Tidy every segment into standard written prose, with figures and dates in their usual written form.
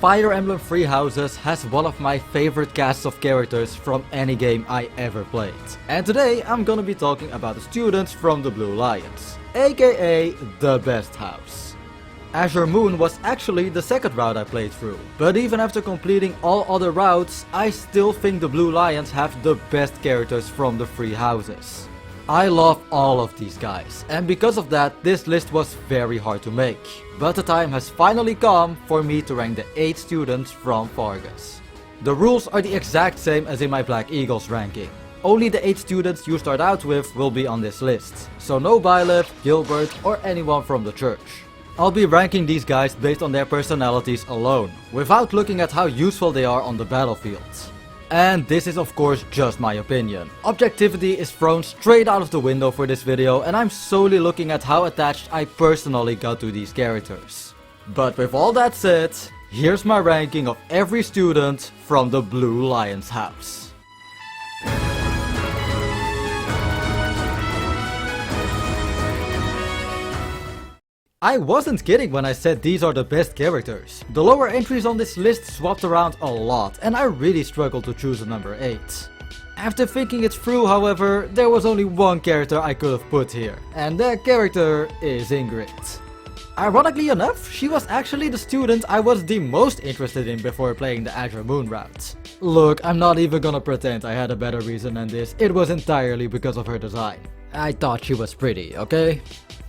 Fire Emblem Three Houses has one of my favorite casts of characters from any game I ever played. And today I'm gonna be talking about the students from the Blue Lions, aka the best house. Azure Moon was actually the second route I played through, but even after completing all other routes, I still think the Blue Lions have the best characters from the Three Houses. I love all of these guys, and because of that, this list was very hard to make. But the time has finally come for me to rank the 8 students from Fargus. The rules are the exact same as in my Black Eagles ranking. Only the 8 students you start out with will be on this list, so no Byleth, Gilbert or anyone from the church. I'll be ranking these guys based on their personalities alone, without looking at how useful they are on the battlefield. And this is of course just my opinion. Objectivity is thrown straight out of the window for this video, and I'm solely looking at how attached I personally got to these characters. But with all that said, here's my ranking of every student from the Blue Lions house. I wasn't kidding when I said these are the best characters. The lower entries on this list swapped around a lot, and I really struggled to choose a number 8. After thinking it through, however, there was only one character I could have put here, and that character is Ingrid. Ironically enough, she was actually the student I was the most interested in before playing the Azure Moon route. Look, I'm not even gonna pretend I had a better reason than this, it was entirely because of her design. I thought she was pretty, okay?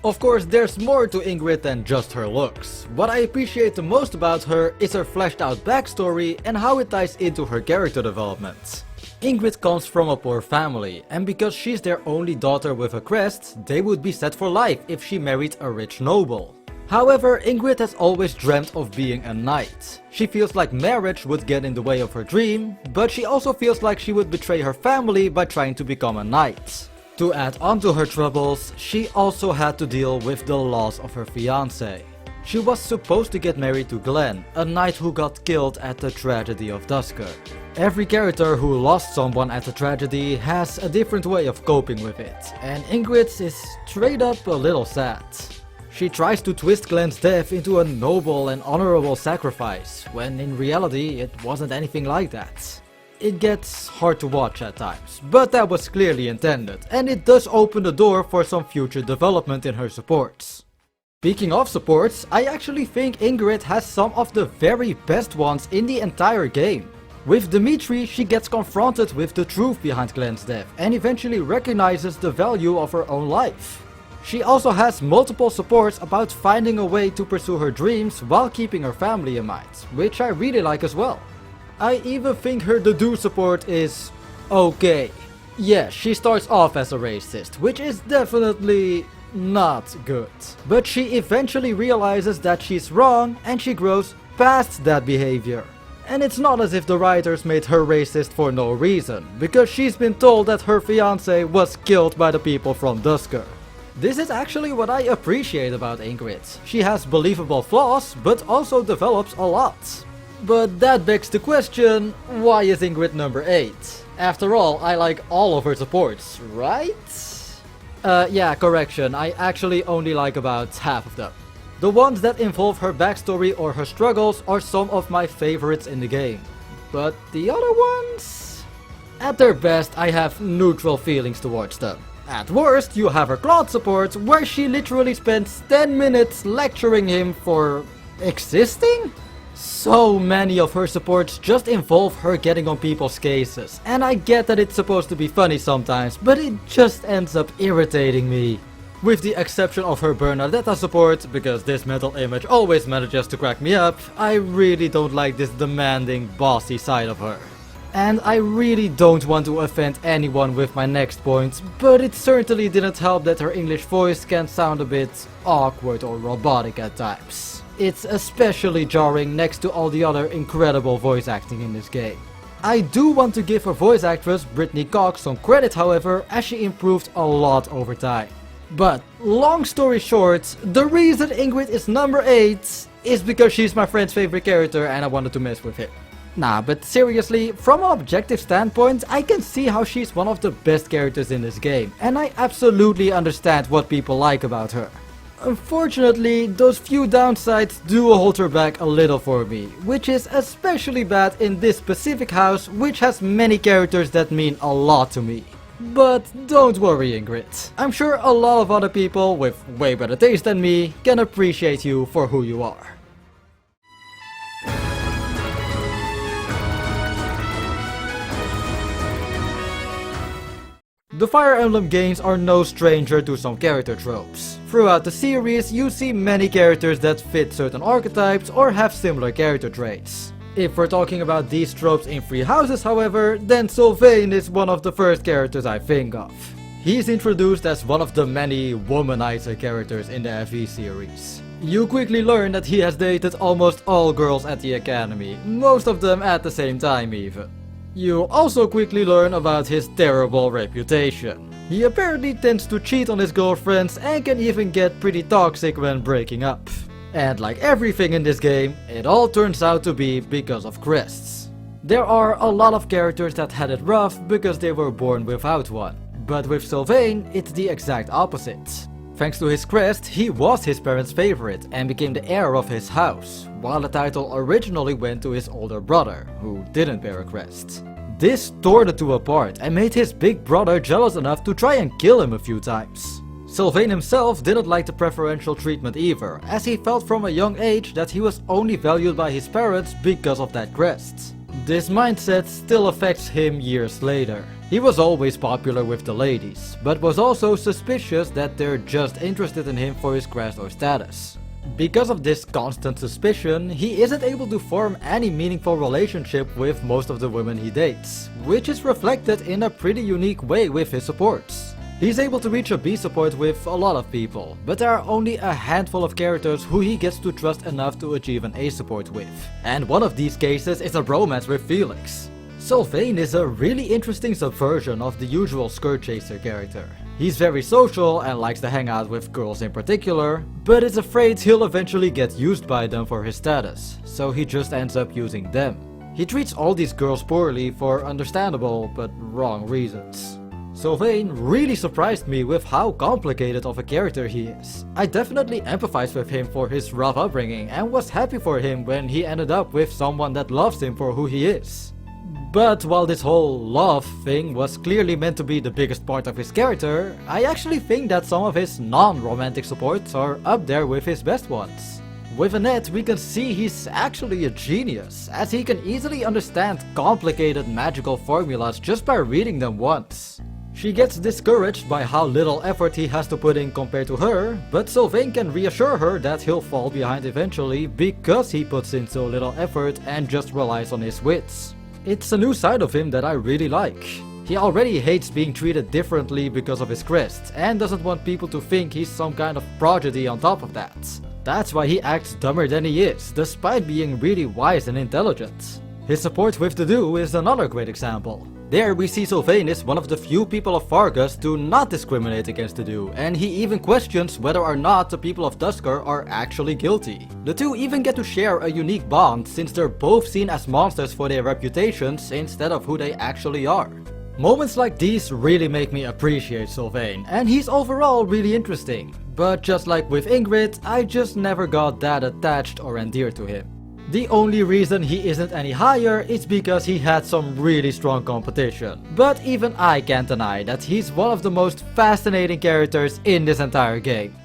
Of course, there's more to Ingrid than just her looks. What I appreciate the most about her is her fleshed out backstory and how it ties into her character development. Ingrid comes from a poor family, and because she's their only daughter with a crest, they would be set for life if she married a rich noble. However, Ingrid has always dreamt of being a knight. She feels like marriage would get in the way of her dream, but she also feels like she would betray her family by trying to become a knight. To add on to her troubles, she also had to deal with the loss of her fiancé. She was supposed to get married to Glenn, a knight who got killed at the tragedy of Duscur. Every character who lost someone at the tragedy has a different way of coping with it, and Ingrid's is straight up a little sad. She tries to twist Glenn's death into a noble and honorable sacrifice, when in reality it wasn't anything like that. It gets hard to watch at times, but that was clearly intended, and it does open the door for some future development in her supports. Speaking of supports, I actually think Ingrid has some of the very best ones in the entire game. With Dimitri, she gets confronted with the truth behind Glenn's death and eventually recognizes the value of her own life. She also has multiple supports about finding a way to pursue her dreams while keeping her family in mind, which I really like as well. I even think her Dedu support is okay. Yeah, she starts off as a racist, which is definitely not good. But she eventually realizes that she's wrong and she grows past that behavior. And it's not as if the writers made her racist for no reason, because she's been told that her fiancé was killed by the people from Duscur. This is actually what I appreciate about Ingrid. She has believable flaws, but also develops a lot. But that begs the question, why is Ingrid number 8? After all, I like all of her supports, right? Yeah, correction, I actually only like about half of them. The ones that involve her backstory or her struggles are some of my favorites in the game. But the other ones? At their best, I have neutral feelings towards them. At worst, you have her Claude support, where she literally spends 10 minutes lecturing him for existing? So many of her supports just involve her getting on people's cases, and I get that it's supposed to be funny sometimes, but it just ends up irritating me. With the exception of her Bernadetta support, because this mental image always manages to crack me up, I really don't like this demanding, bossy side of her. And I really don't want to offend anyone with my next point, but it certainly didn't help that her English voice can sound a bit awkward or robotic at times. It's especially jarring next to all the other incredible voice acting in this game. I do want to give her voice actress Brittany Cox some credit, however, as she improved a lot over time. But long story short, the reason Ingrid is number 8 is because she's my friend's favorite character and I wanted to mess with it. Nah, but seriously, from an objective standpoint, I can see how she's one of the best characters in this game, and I absolutely understand what people like about her. Unfortunately, those few downsides do hold her back a little for me, which is especially bad in this specific house, which has many characters that mean a lot to me. But don't worry, Ingrid. I'm sure a lot of other people with way better taste than me can appreciate you for who you are. The Fire Emblem games are no stranger to some character tropes. Throughout the series, you see many characters that fit certain archetypes or have similar character traits. If we're talking about these tropes in Three Houses, however, then Sylvain is one of the first characters I think of. He's introduced as one of the many womanizer characters in the FE series. You quickly learn that he has dated almost all girls at the academy, most of them at the same time even. You also quickly learn about his terrible reputation. He apparently tends to cheat on his girlfriends and can even get pretty toxic when breaking up. And like everything in this game, it all turns out to be because of crests. There are a lot of characters that had it rough because they were born without one. But with Sylvain, it's the exact opposite. Thanks to his crest, he was his parents' favorite and became the heir of his house, while the title originally went to his older brother, who didn't bear a crest. This tore the two apart and made his big brother jealous enough to try and kill him a few times. Sylvain himself didn't like the preferential treatment either, as he felt from a young age that he was only valued by his parents because of that crest. This mindset still affects him years later. He was always popular with the ladies, but was also suspicious that they're just interested in him for his crest or status. Because of this constant suspicion, he isn't able to form any meaningful relationship with most of the women he dates, which is reflected in a pretty unique way with his supports. He's able to reach a B support with a lot of people, but there are only a handful of characters who he gets to trust enough to achieve an A support with. And one of these cases is a bromance with Felix. Sylvain is a really interesting subversion of the usual skirt chaser character. He's very social and likes to hang out with girls in particular, but is afraid he'll eventually get used by them for his status, so he just ends up using them. He treats all these girls poorly for understandable but wrong reasons. Sylvain really surprised me with how complicated of a character he is. I definitely empathize with him for his rough upbringing and was happy for him when he ended up with someone that loves him for who he is. But while this whole love thing was clearly meant to be the biggest part of his character, I actually think that some of his non-romantic supports are up there with his best ones. With Annette, we can see he's actually a genius, as he can easily understand complicated magical formulas just by reading them once. She gets discouraged by how little effort he has to put in compared to her, but Sylvain can reassure her that he'll fall behind eventually because he puts in so little effort and just relies on his wits. It's a new side of him that I really like. He already hates being treated differently because of his crest, and doesn't want people to think he's some kind of prodigy on top of that. That's why he acts dumber than he is, despite being really wise and intelligent. His support with the Do is another great example. There we see Sylvain is one of the few people of Fargus to not discriminate against the Do, and he even questions whether or not the people of Duscur are actually guilty. The two even get to share a unique bond since they're both seen as monsters for their reputations instead of who they actually are. Moments like these really make me appreciate Sylvain, and he's overall really interesting. But just like with Ingrid, I just never got that attached or endeared to him. The only reason he isn't any higher is because he had some really strong competition. But even I can't deny that he's one of the most fascinating characters in this entire game.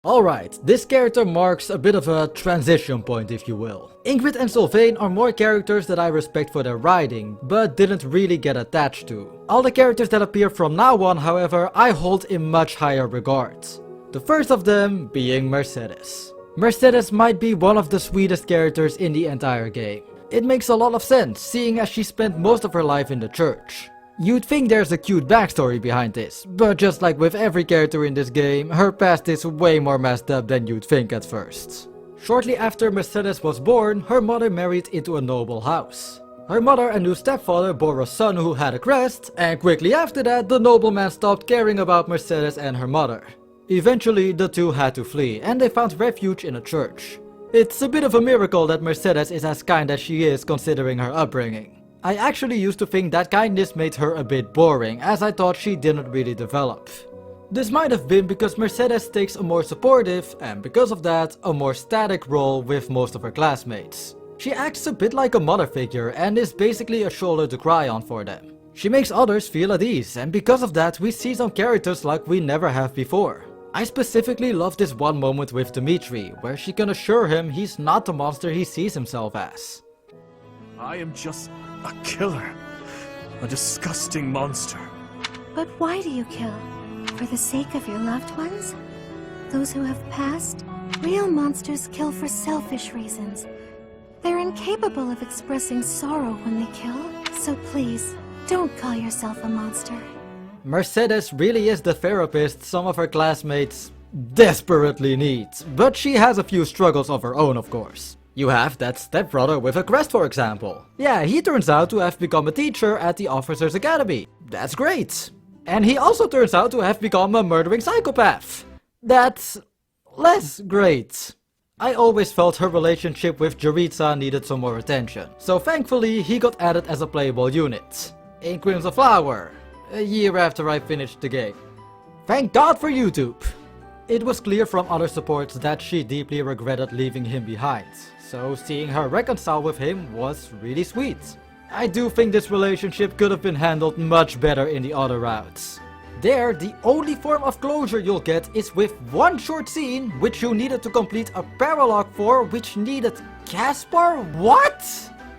Alright, this character marks a bit of a transition point, if you will. Ingrid and Sylvain are more characters that I respect for their writing, but didn't really get attached to. All the characters that appear from now on, however, I hold in much higher regard. The first of them being Mercedes. Mercedes might be one of the sweetest characters in the entire game. It makes a lot of sense, seeing as she spent most of her life in the church. You'd think there's a cute backstory behind this, but just like with every character in this game, her past is way more messed up than you'd think at first. Shortly after Mercedes was born, her mother married into a noble house. Her mother and new stepfather bore a son who had a crest, and quickly after that the nobleman stopped caring about Mercedes and her mother. Eventually the two had to flee, and they found refuge in a church. It's a bit of a miracle that Mercedes is as kind as she is considering her upbringing. I actually used to think that kindness made her a bit boring, as I thought she didn't really develop. This might have been because Mercedes takes a more supportive, and because of that, a more static role with most of her classmates. She acts a bit like a mother figure and is basically a shoulder to cry on for them. She makes others feel at ease, and because of that we see some characters like we never have before. I specifically love this one moment with Dimitri, where she can assure him he's not the monster he sees himself as. I am just a killer. A disgusting monster. But why do you kill? For the sake of your loved ones? Those who have passed? Real monsters kill for selfish reasons. They're incapable of expressing sorrow when they kill. So please, don't call yourself a monster. Mercedes really is the therapist some of her classmates desperately need, but she has a few struggles of her own, of course. You have that stepbrother with a crest, for example. Yeah, he turns out to have become a teacher at the Officers Academy. That's great. And he also turns out to have become a murdering psychopath. That's less great. I always felt her relationship with Jaritza needed some more attention, so thankfully he got added as a playable unit. In Crimson Flower, a year after I finished the game. Thank God for YouTube! It was clear from other supports that she deeply regretted leaving him behind, so seeing her reconcile with him was really sweet. I do think this relationship could have been handled much better in the other routes. There, the only form of closure you'll get is with one short scene, which you needed to complete a paralogue for, which needed Caspar? What?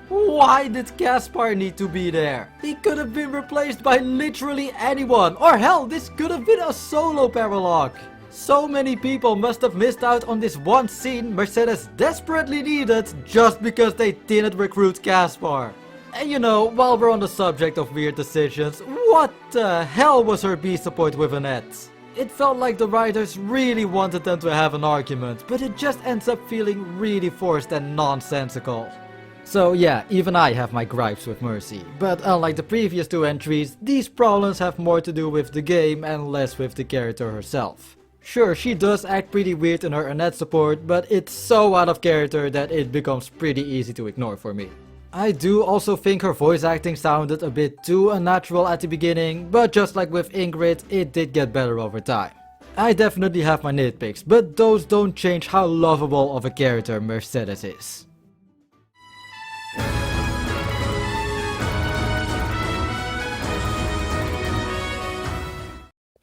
Why did Caspar need to be there? He could have been replaced by literally anyone, or hell, this could have been a solo paralogue. So many people must have missed out on this one scene Mercedes desperately needed just because they didn't recruit Caspar. And you know, while we're on the subject of weird decisions, what the hell was her B support with Annette? It felt like the writers really wanted them to have an argument, but it just ends up feeling really forced and nonsensical. So yeah, even I have my gripes with Mercy, but unlike the previous two entries, these problems have more to do with the game and less with the character herself. Sure, she does act pretty weird in her Annette support, but it's so out of character that it becomes pretty easy to ignore for me. I do also think her voice acting sounded a bit too unnatural at the beginning, but just like with Ingrid, it did get better over time. I definitely have my nitpicks, but those don't change how lovable of a character Mercedes is.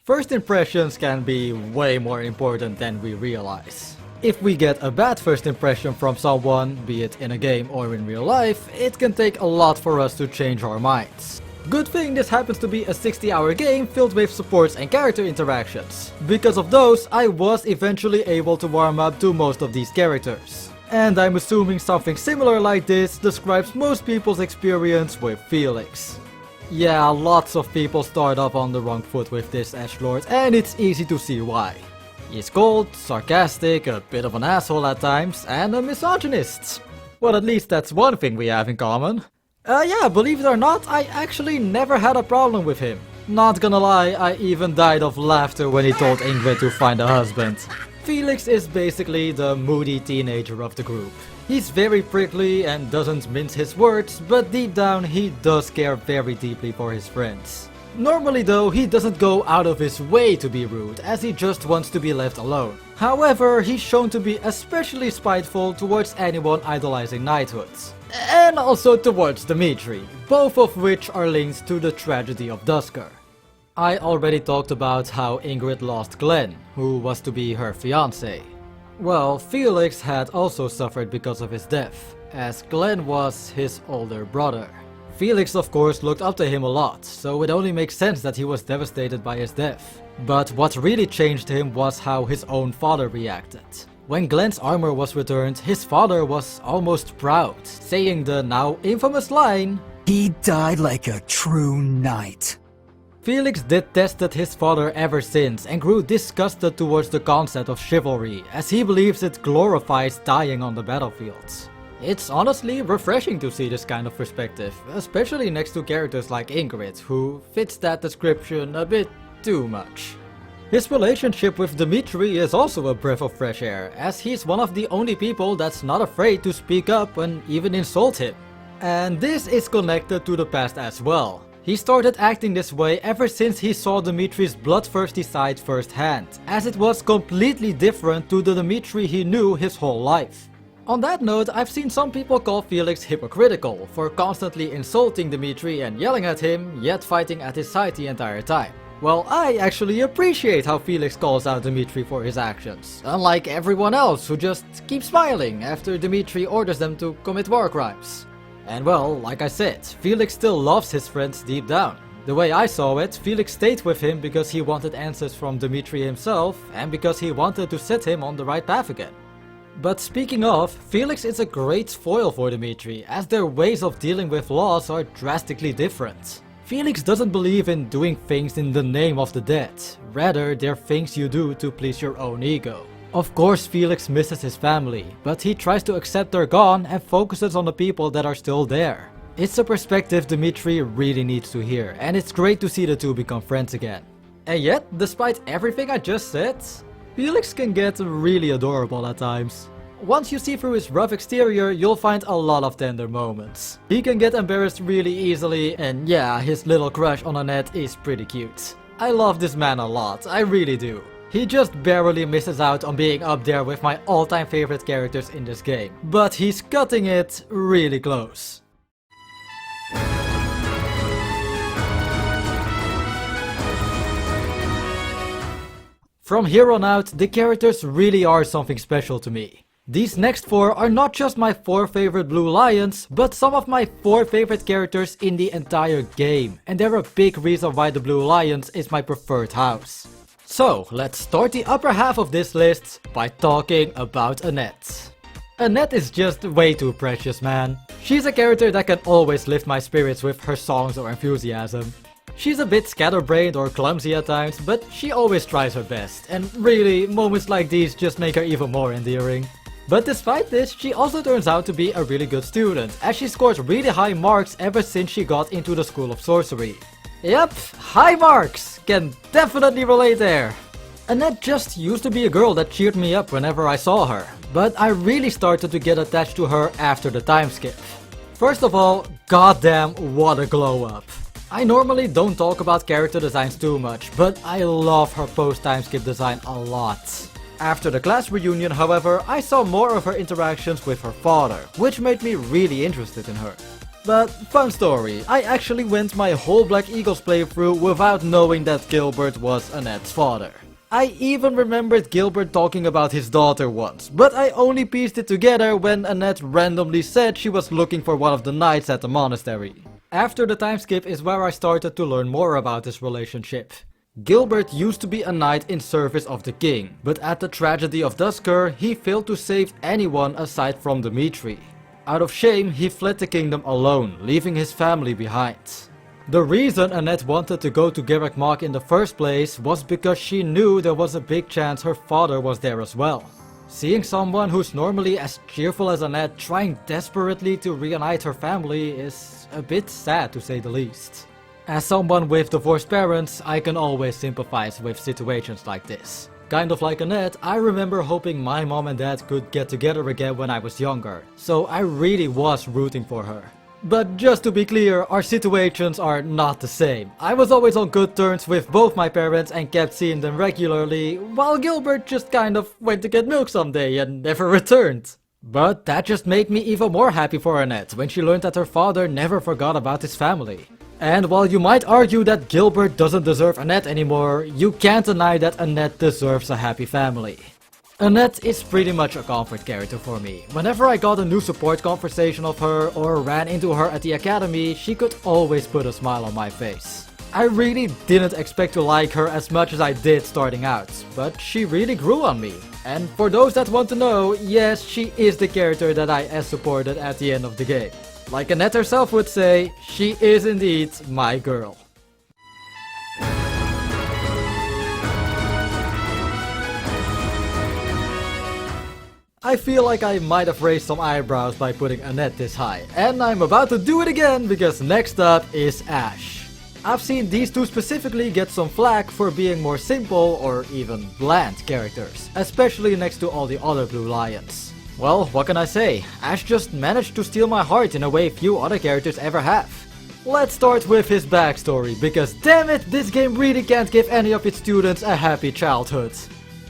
First impressions can be way more important than we realize. If we get a bad first impression from someone, be it in a game or in real life, it can take a lot for us to change our minds. Good thing this happens to be a 60-hour game filled with supports and character interactions. Because of those, I was eventually able to warm up to most of these characters. And I'm assuming something similar like this describes most people's experience with Felix. Yeah, lots of people start off on the wrong foot with this edgelord, and it's easy to see why. He's cold, sarcastic, a bit of an asshole at times, and a misogynist. Well, at least that's one thing we have in common. Yeah, believe it or not, I actually never had a problem with him. Not gonna lie, I even died of laughter when he told Ingrid to find a husband. Felix is basically the moody teenager of the group. He's very prickly and doesn't mince his words, but deep down he does care very deeply for his friends. Normally though, he doesn't go out of his way to be rude, as he just wants to be left alone. However, he's shown to be especially spiteful towards anyone idolizing knighthood. And also towards Dimitri, both of which are linked to the tragedy of Dusker. I already talked about how Ingrid lost Glenn, who was to be her fiancé. Well, Felix had also suffered because of his death, as Glenn was his older brother. Felix of course looked up to him a lot, so it only makes sense that he was devastated by his death. But what really changed him was how his own father reacted. When Glenn's armor was returned, his father was almost proud, saying the now infamous line, "He died like a true knight." Felix detested his father ever since and grew disgusted towards the concept of chivalry, as he believes it glorifies dying on the battlefield. It's honestly refreshing to see this kind of perspective, especially next to characters like Ingrid, who fits that description a bit too much. His relationship with Dimitri is also a breath of fresh air, as he's one of the only people that's not afraid to speak up and even insult him. And this is connected to the past as well. He started acting this way ever since he saw Dimitri's bloodthirsty side firsthand, as it was completely different to the Dimitri he knew his whole life. On that note, I've seen some people call Felix hypocritical for constantly insulting Dimitri and yelling at him, yet fighting at his side the entire time. Well, I actually appreciate how Felix calls out Dimitri for his actions, unlike everyone else who just keeps smiling after Dimitri orders them to commit war crimes. And well, like I said, Felix still loves his friends deep down. The way I saw it, Felix stayed with him because he wanted answers from Dimitri himself and because he wanted to set him on the right path again. But speaking of, Felix is a great foil for Dimitri, as their ways of dealing with loss are drastically different. Felix doesn't believe in doing things in the name of the dead, rather they're things you do to please your own ego. Of course Felix misses his family, but he tries to accept they're gone and focuses on the people that are still there. It's a perspective Dimitri really needs to hear, and it's great to see the two become friends again. And yet, despite everything I just said, Felix can get really adorable at times. Once you see through his rough exterior, you'll find a lot of tender moments. He can get embarrassed really easily, and yeah, his little crush on Annette is pretty cute. I love this man a lot, I really do. He just barely misses out on being up there with my all-time favorite characters in this game, but he's cutting it really close. From here on out, the characters really are something special to me. These next 4 are not just my 4 favorite Blue Lions, but some of my 4 favorite characters in the entire game, and they're a big reason why the Blue Lions is my preferred house. So, let's start the upper half of this list by talking about Annette. Annette is just way too precious, man. She's a character that can always lift my spirits with her songs or enthusiasm. She's a bit scatterbrained or clumsy at times, but she always tries her best, and really, moments like these just make her even more endearing. But despite this, she also turns out to be a really good student, as she scores really high marks ever since she got into the School of Sorcery. Yep, high marks! Can definitely relate there. Annette just used to be a girl that cheered me up whenever I saw her, but I really started to get attached to her after the time skip. First of all, goddamn what a glow up. I normally don't talk about character designs too much, but I love her post-time skip design a lot. After the class reunion, however, I saw more of her interactions with her father, which made me really interested in her. But fun story, I actually went my whole Black Eagles playthrough without knowing that Gilbert was Annette's father. I even remembered Gilbert talking about his daughter once, but I only pieced it together when Annette randomly said she was looking for one of the knights at the monastery. After the time skip is where I started to learn more about this relationship. Gilbert used to be a knight in service of the king, but at the tragedy of Duscur, he failed to save anyone aside from Dimitri. Out of shame, he fled the kingdom alone, leaving his family behind. The reason Annette wanted to go to Garreg Mach in the first place was because she knew there was a big chance her father was there as well. Seeing someone who's normally as cheerful as Annette trying desperately to reunite her family is a bit sad to say the least. As someone with divorced parents, I can always sympathize with situations like this. Kind of like Annette, I remember hoping my mom and dad could get together again when I was younger, so I really was rooting for her. But just to be clear, our situations are not the same. I was always on good terms with both my parents and kept seeing them regularly, while Gilbert just kind of went to get milk someday and never returned. But that just made me even more happy for Annette when she learned that her father never forgot about his family. And while you might argue that Gilbert doesn't deserve Annette anymore, you can't deny that Annette deserves a happy family. Annette is pretty much a comfort character for me. Whenever I got a new support conversation of her or ran into her at the academy, she could always put a smile on my face. I really didn't expect to like her as much as I did starting out, but she really grew on me. And for those that want to know, yes, she is the character that I supported at the end of the game. Like Annette herself would say, she is indeed my girl. I feel like I might have raised some eyebrows by putting Annette this high, and I'm about to do it again because next up is Ash. I've seen these two specifically get some flack for being more simple or even bland characters, especially next to all the other Blue Lions. Well, what can I say? Ash just managed to steal my heart in a way few other characters ever have. Let's start with his backstory, because damn it, this game really can't give any of its students a happy childhood.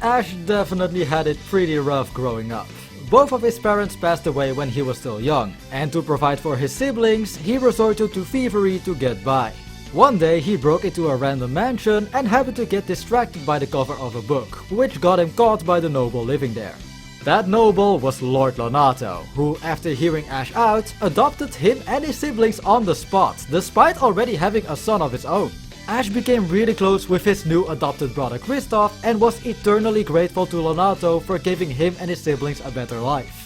Ash definitely had it pretty rough growing up. Both of his parents passed away when he was still young, and to provide for his siblings, he resorted to thievery to get by. One day he broke into a random mansion and happened to get distracted by the cover of a book, which got him caught by the noble living there. That noble was Lord Lonato, who, after hearing Ash out, adopted him and his siblings on the spot, despite already having a son of his own. Ash became really close with his new adopted brother Kristoff and was eternally grateful to Lonato for giving him and his siblings a better life.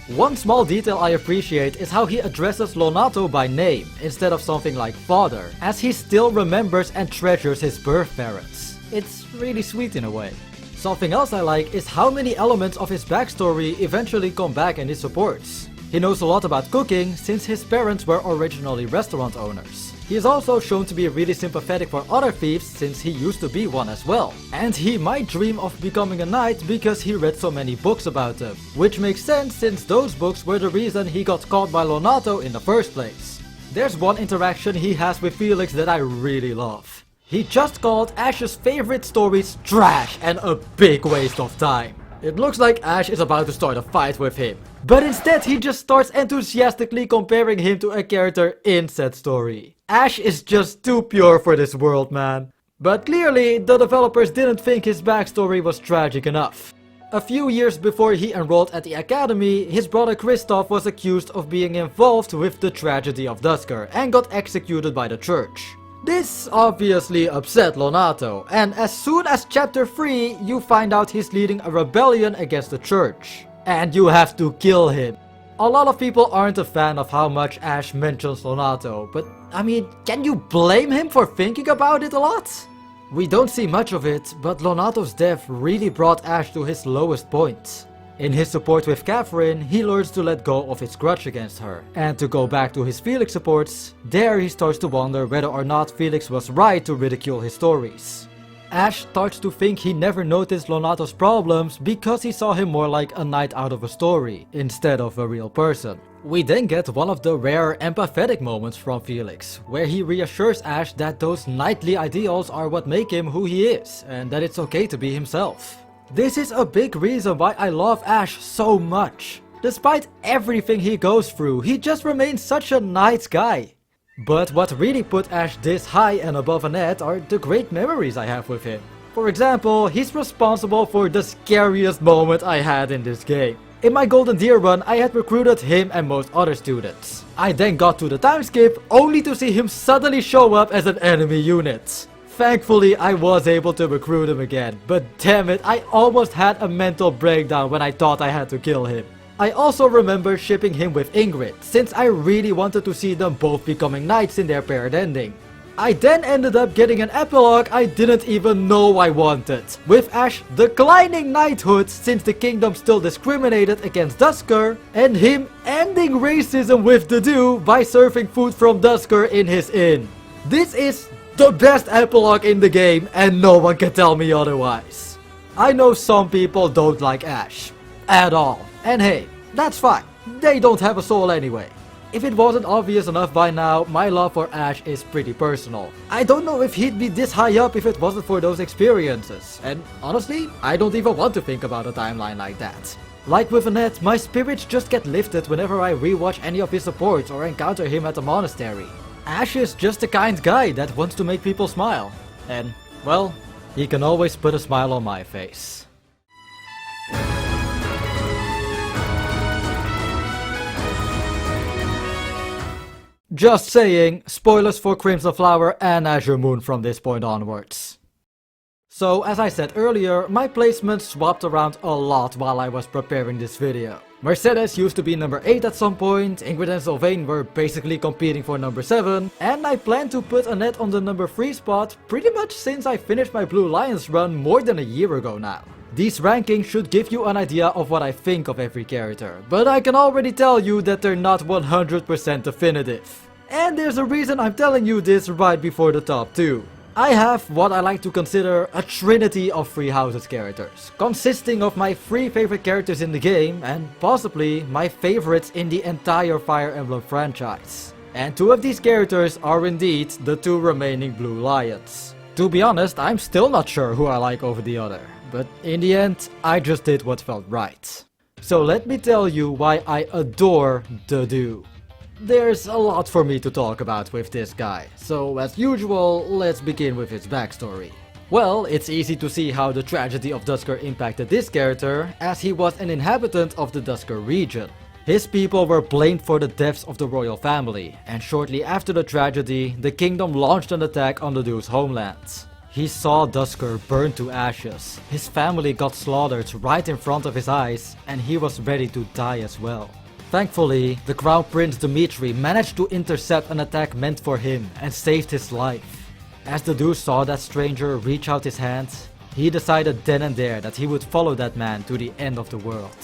One small detail I appreciate is how he addresses Lonato by name, instead of something like father, as he still remembers and treasures his birth parents. It's really sweet in a way. Something else I like is how many elements of his backstory eventually come back in his supports. He knows a lot about cooking since his parents were originally restaurant owners. He is also shown to be really sympathetic for other thieves since he used to be one as well. And he might dream of becoming a knight because he read so many books about them. Which makes sense since those books were the reason he got caught by Lonato in the first place. There's one interaction he has with Felix that I really love. He just called Ash's favorite stories trash and a big waste of time. It looks like Ash is about to start a fight with him. But instead he just starts enthusiastically comparing him to a character in said story. Ash is just too pure for this world, man. But clearly, the developers didn't think his backstory was tragic enough. A few years before he enrolled at the academy, his brother Kristoff was accused of being involved with the tragedy of Duscur and got executed by the church. This obviously upset Lonato, and as soon as chapter 3, you find out he's leading a rebellion against the church. And you have to kill him. A lot of people aren't a fan of how much Ash mentions Lonato, but I mean, can you blame him for thinking about it a lot? We don't see much of it, but Lonato's death really brought Ash to his lowest point. In his support with Catherine, he learns to let go of his grudge against her. And to go back to his Felix supports, there he starts to wonder whether or not Felix was right to ridicule his stories. Ash starts to think he never noticed Lonato's problems because he saw him more like a knight out of a story, instead of a real person. We then get one of the rare empathetic moments from Felix, where he reassures Ash that those knightly ideals are what make him who he is, and that it's okay to be himself. This is a big reason why I love Ash so much. Despite everything he goes through, he just remains such a nice guy. But what really put Ash this high and above Annette are the great memories I have with him. For example, he's responsible for the scariest moment I had in this game. In my Golden Deer run, I had recruited him and most other students. I then got to the time skip, only to see him suddenly show up as an enemy unit. Thankfully, I was able to recruit him again, but damn it, I almost had a mental breakdown when I thought I had to kill him. I also remember shipping him with Ingrid, since I really wanted to see them both becoming knights in their paired ending. I then ended up getting an epilogue I didn't even know I wanted, with Ash declining knighthood since the kingdom still discriminated against Duscur, and him ending racism with the Dew by serving food from Duscur in his inn. This is the best epilogue in the game, and no one can tell me otherwise. I know some people don't like Ash at all, and hey, that's fine, they don't have a soul anyway. If it wasn't obvious enough by now, my love for Ash is pretty personal. I don't know if he'd be this high up if it wasn't for those experiences, and honestly, I don't even want to think about a timeline like that. Like with Annette, my spirits just get lifted whenever I rewatch any of his supports or encounter him at the monastery. Ash is just a kind guy that wants to make people smile. And, well, he can always put a smile on my face. Just saying, spoilers for Crimson Flower and Azure Moon from this point onwards. So, as I said earlier, my placements swapped around a lot while I was preparing this video. Mercedes used to be number 8 at some point, Ingrid and Sylvain were basically competing for number 7, and I plan to put Annette on the number 3 spot pretty much since I finished my Blue Lions run more than a year ago now. These rankings should give you an idea of what I think of every character, but I can already tell you that they're not 100% definitive. And there's a reason I'm telling you this right before the top 2. I have what I like to consider a trinity of Three Houses characters, consisting of my 3 favorite characters in the game and possibly my favorites in the entire Fire Emblem franchise. And 2 of these characters are indeed the 2 remaining Blue Lions. To be honest, I'm still not sure who I like over the other, but in the end, I just did what felt right. So let me tell you why I adore Godot. There's a lot for me to talk about with this guy, so as usual, let's begin with his backstory. Well, it's easy to see how the tragedy of Duscur impacted this character, as he was an inhabitant of the Duscur region. His people were blamed for the deaths of the royal family, and shortly after the tragedy, the kingdom launched an attack on Godot's homeland. He saw Duscur burn to ashes, his family got slaughtered right in front of his eyes, and he was ready to die as well. Thankfully, the Crown Prince Dmitri managed to intercept an attack meant for him and saved his life. As Godot saw that stranger reach out his hand, he decided then and there that he would follow that man to the end of the world.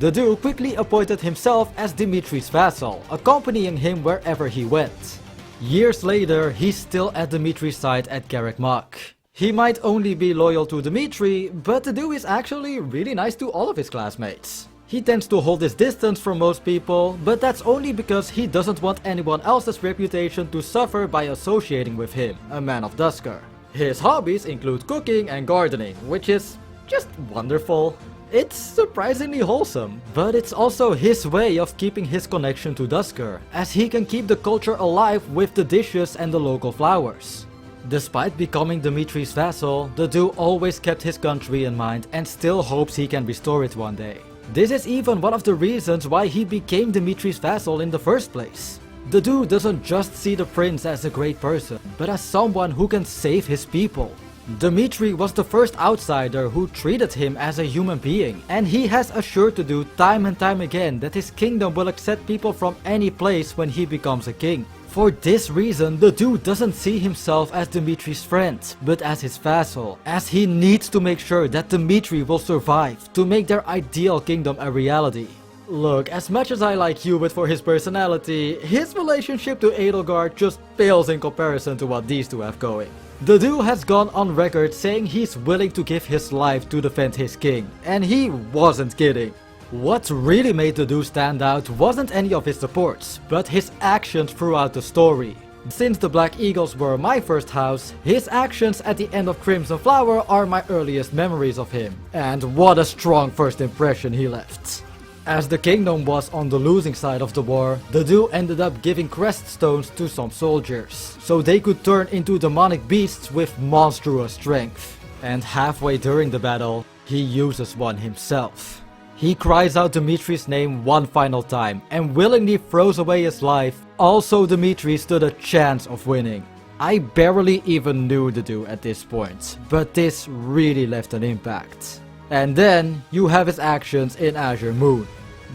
Godot quickly appointed himself as Dmitri's vassal, accompanying him wherever he went. Years later, he's still at Dmitri's side at Garreg Mach. He might only be loyal to Dmitri, but Godot is actually really nice to all of his classmates. He tends to hold his distance from most people, but that's only because he doesn't want anyone else's reputation to suffer by associating with him, a man of Duscur. His hobbies include cooking and gardening, which is just wonderful. It's surprisingly wholesome, but it's also his way of keeping his connection to Duscur, as he can keep the culture alive with the dishes and the local flowers. Despite becoming Dmitri's vassal, Godot always kept his country in mind and still hopes he can restore it one day. This is even one of the reasons why he became Dmitri's vassal in the first place. Godot doesn't just see the prince as a great person, but as someone who can save his people. Dmitri was the first outsider who treated him as a human being, and he has assured Godot time and time again that his kingdom will accept people from any place when he becomes a king. For this reason, Godot doesn't see himself as Dmitri's friend, but as his vassal, as he needs to make sure that Dmitri will survive to make their ideal kingdom a reality. Look, as much as I like Hubert for his personality, his relationship to Edelgard just pales in comparison to what these 2 have going. Godot has gone on record saying he's willing to give his life to defend his king, and he wasn't kidding. What really made Godot stand out wasn't any of his supports, but his actions throughout the story. Since the Black Eagles were my first house, his actions at the end of Crimson Flower are my earliest memories of him. And what a strong first impression he left. As the kingdom was on the losing side of the war, Godot ended up giving crest stones to some soldiers, so they could turn into demonic beasts with monstrous strength. And halfway during the battle, he uses one himself. He cries out Dmitri's name one final time and willingly throws away his life, also Dmitri stood a chance of winning. I barely even knew Godot at this point, but this really left an impact. And then you have his actions in Azure Moon.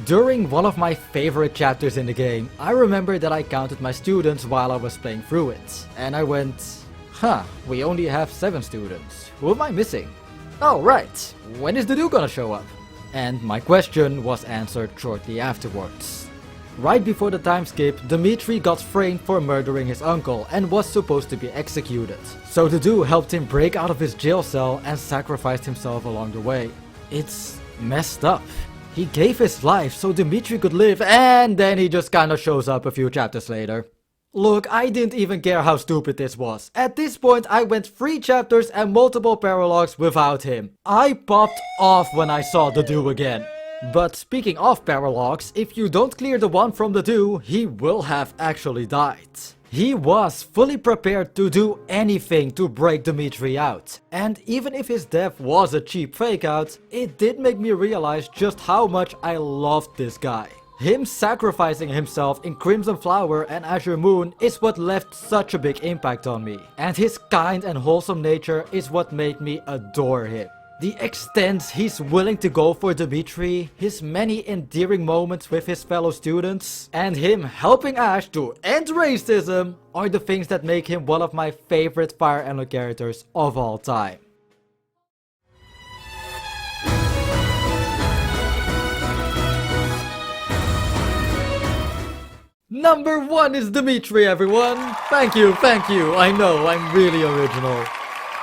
During one of my favorite chapters in the game, I remember that I counted my students while I was playing through it, and I went, we only have 7 students. Who am I missing? Oh right, when is Godot gonna show up? And my question was answered shortly afterwards. Right before the time skip, Dmitri got framed for murdering his uncle and was supposed to be executed. So Godot helped him break out of his jail cell and sacrificed himself along the way. It's messed up. He gave his life so Dmitri could live, and then he just kinda shows up a few chapters later. Look, I didn't even care how stupid this was. At this point, I went 3 chapters and multiple paralogs without him. I popped off when I saw Godot again. But speaking of paralogs, if you don't clear the one from Godot, he will have actually died. He was fully prepared to do anything to break Dmitri out. And even if his death was a cheap fake out, it did make me realize just how much I loved this guy. Him sacrificing himself in Crimson Flower and Azure Moon is what left such a big impact on me. And his kind and wholesome nature is what made me adore him. The extent he's willing to go for Dmitri, his many endearing moments with his fellow students, and him helping Ash to end racism are the things that make him one of my favorite Fire Emblem characters of all time. Number 1 is Dimitri, everyone! Thank you, I know, I'm really original.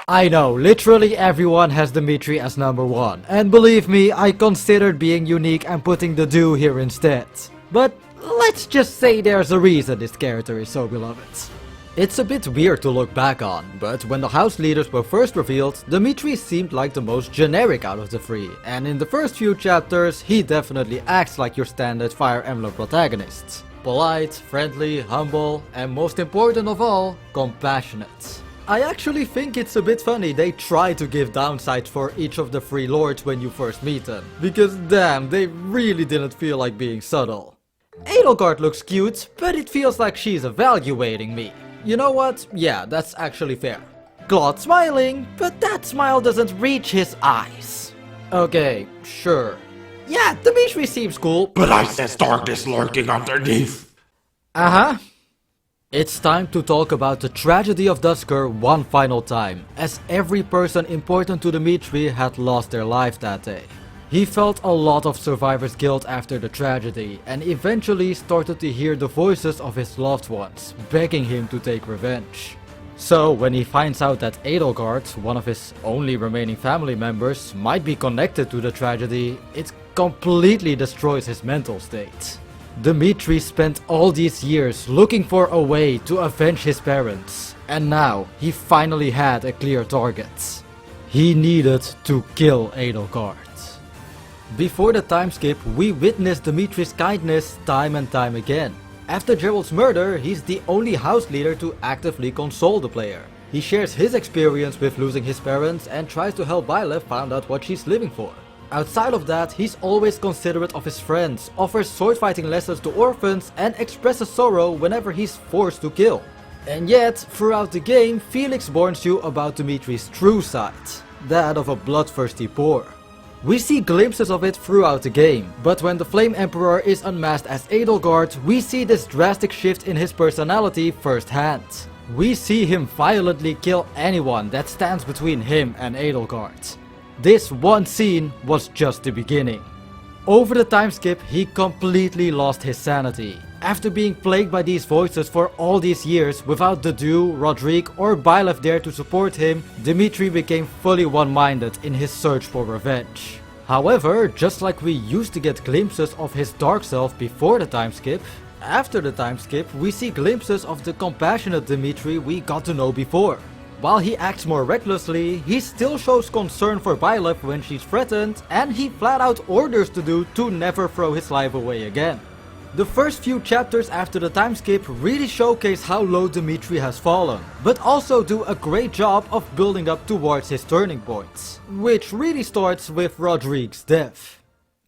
I know, literally everyone has Dimitri as number 1, and believe me, I considered being unique and putting the do here instead. But let's just say there's a reason this character is so beloved. It's a bit weird to look back on, but when the house leaders were first revealed, Dimitri seemed like the most generic out of the three, and in the first few chapters, he definitely acts like your standard Fire Emblem protagonist. Polite, friendly, humble, and most important of all, compassionate. I actually think it's a bit funny they try to give downsides for each of the three lords when you first meet them, because damn, they really didn't feel like being subtle. Edelgard looks cute, but it feels like she's evaluating me. You know what? Yeah, that's actually fair. Claude smiling, but that smile doesn't reach his eyes. Okay, sure. Yeah, Dimitri seems cool. But I sense darkness lurking underneath. Uh-huh. It's time to talk about the tragedy of Dusker one final time, as every person important to Dimitri had lost their life that day. He felt a lot of survivor's guilt after the tragedy, and eventually started to hear the voices of his loved ones, begging him to take revenge. So, when he finds out that Edelgard, one of his only remaining family members, might be connected to the tragedy, it completely destroys his mental state. Dimitri spent all these years looking for a way to avenge his parents, and now he finally had a clear target. He needed to kill Edelgard. Before the time skip, we witnessed Dimitri's kindness time and time again. After Gerald's murder, he's the only house leader to actively console the player. He shares his experience with losing his parents and tries to help Byleth find out what she's living for. Outside of that, he's always considerate of his friends, offers sword fighting lessons to orphans, and expresses sorrow whenever he's forced to kill. And yet, throughout the game, Felix warns you about Dimitri's true side, that of a bloodthirsty boar. We see glimpses of it throughout the game, but when the Flame Emperor is unmasked as Edelgard, we see this drastic shift in his personality firsthand. We see him violently kill anyone that stands between him and Edelgard. This one scene was just the beginning. Over the time skip, he completely lost his sanity. After being plagued by these voices for all these years without Dedu, Rodrigue or Byleth there to support him, Dimitri became fully one-minded in his search for revenge. However, just like we used to get glimpses of his dark self before the time skip, after the time skip we see glimpses of the compassionate Dimitri we got to know before. While he acts more recklessly, he still shows concern for Byleth when she's threatened, and he flat out orders Dedu to never throw his life away again. The first few chapters after the time skip really showcase how low Dimitri has fallen, but also do a great job of building up towards his turning points, which really starts with Rodrigue's death.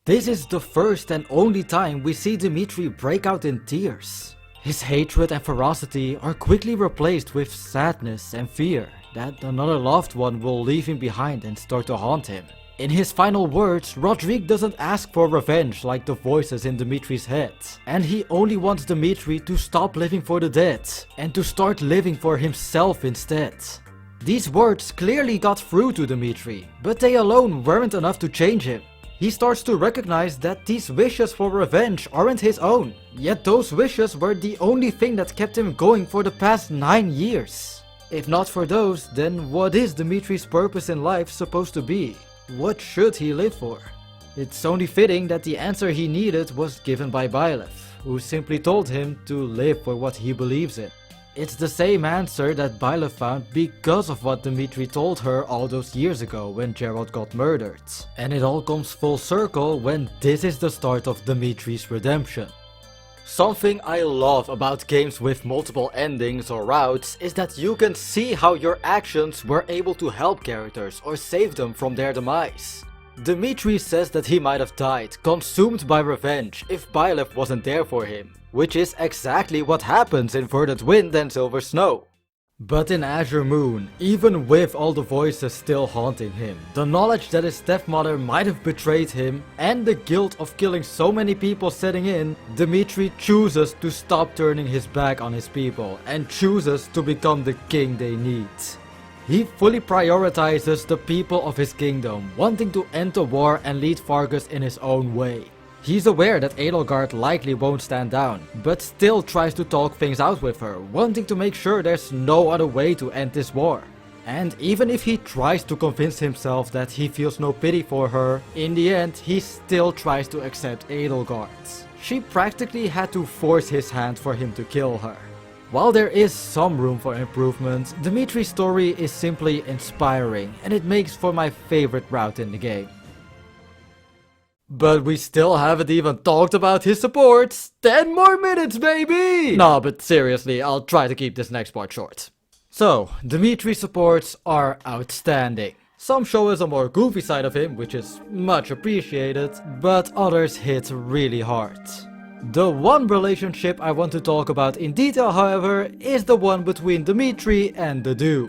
This is the first and only time we see Dimitri break out in tears. His hatred and ferocity are quickly replaced with sadness and fear that another loved one will leave him behind and start to haunt him. In his final words, Rodrigue doesn't ask for revenge like the voices in Dimitri's head, and he only wants Dimitri to stop living for the dead and to start living for himself instead. These words clearly got through to Dimitri, but they alone weren't enough to change him. He starts to recognize that these wishes for revenge aren't his own, yet those wishes were the only thing that kept him going for the past 9 years. If not for those, then what is Dimitri's purpose in life supposed to be? What should he live for? It's only fitting that the answer he needed was given by Byleth, who simply told him to live for what he believes in. It's the same answer that Byleth found because of what Dimitri told her all those years ago when Gerald got murdered. And it all comes full circle when this is the start of Dimitri's redemption. Something I love about games with multiple endings or routes is that you can see how your actions were able to help characters or save them from their demise. Dimitri says that he might have died, consumed by revenge, if Byleth wasn't there for him, which is exactly what happens in Verdant Wind and Silver Snow. But in Azure Moon, even with all the voices still haunting him, the knowledge that his stepmother might have betrayed him, and the guilt of killing so many people setting in, Dimitri chooses to stop turning his back on his people and chooses to become the king they need. He fully prioritizes the people of his kingdom, wanting to end the war and lead Fargus in his own way. He's aware that Edelgard likely won't stand down, but still tries to talk things out with her, wanting to make sure there's no other way to end this war. And even if he tries to convince himself that he feels no pity for her, in the end he still tries to accept Edelgard. She practically had to force his hand for him to kill her. While there is some room for improvement, Dimitri's story is simply inspiring and it makes for my favorite route in the game. But we still haven't even talked about his supports. 10 more minutes, baby! Nah, but seriously, I'll try to keep this next part short. So, Dimitri's supports are outstanding. Some show us a more goofy side of him, which is much appreciated, but others hit really hard. The one relationship I want to talk about in detail, however, is the one between Dimitri and Godot.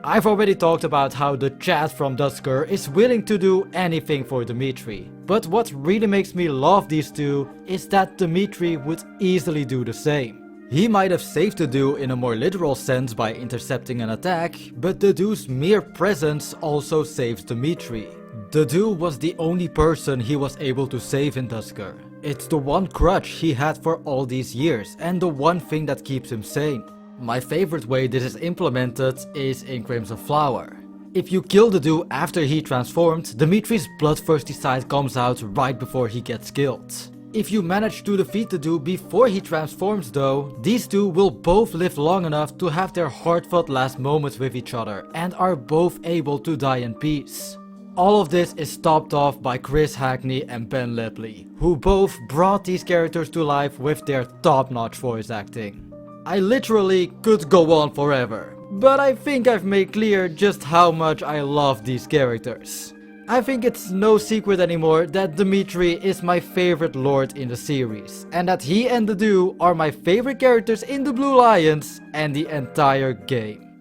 I've already talked about how the Chad from Duskur is willing to do anything for Dimitri, but what really makes me love these two is that Dimitri would easily do the same. He might have saved Godot in a more literal sense by intercepting an attack, but Godot's mere presence also saves Dimitri. Godot was the only person he was able to save in Duskur. It's the one crutch he had for all these years and the one thing that keeps him sane. My favorite way this is implemented is in Crimson Flower. If you kill Godot after he transformed, Dimitri's bloodthirsty side comes out right before he gets killed. If you manage to defeat Godot before he transforms though, these two will both live long enough to have their heartfelt last moments with each other and are both able to die in peace. All of this is topped off by Chris Hackney and Ben Lipley, who both brought these characters to life with their top-notch voice acting. I literally could go on forever, but I think I've made clear just how much I love these characters. I think it's no secret anymore that Dimitri is my favorite lord in the series, and that he and Godot are my favorite characters in the Blue Lions and the entire game.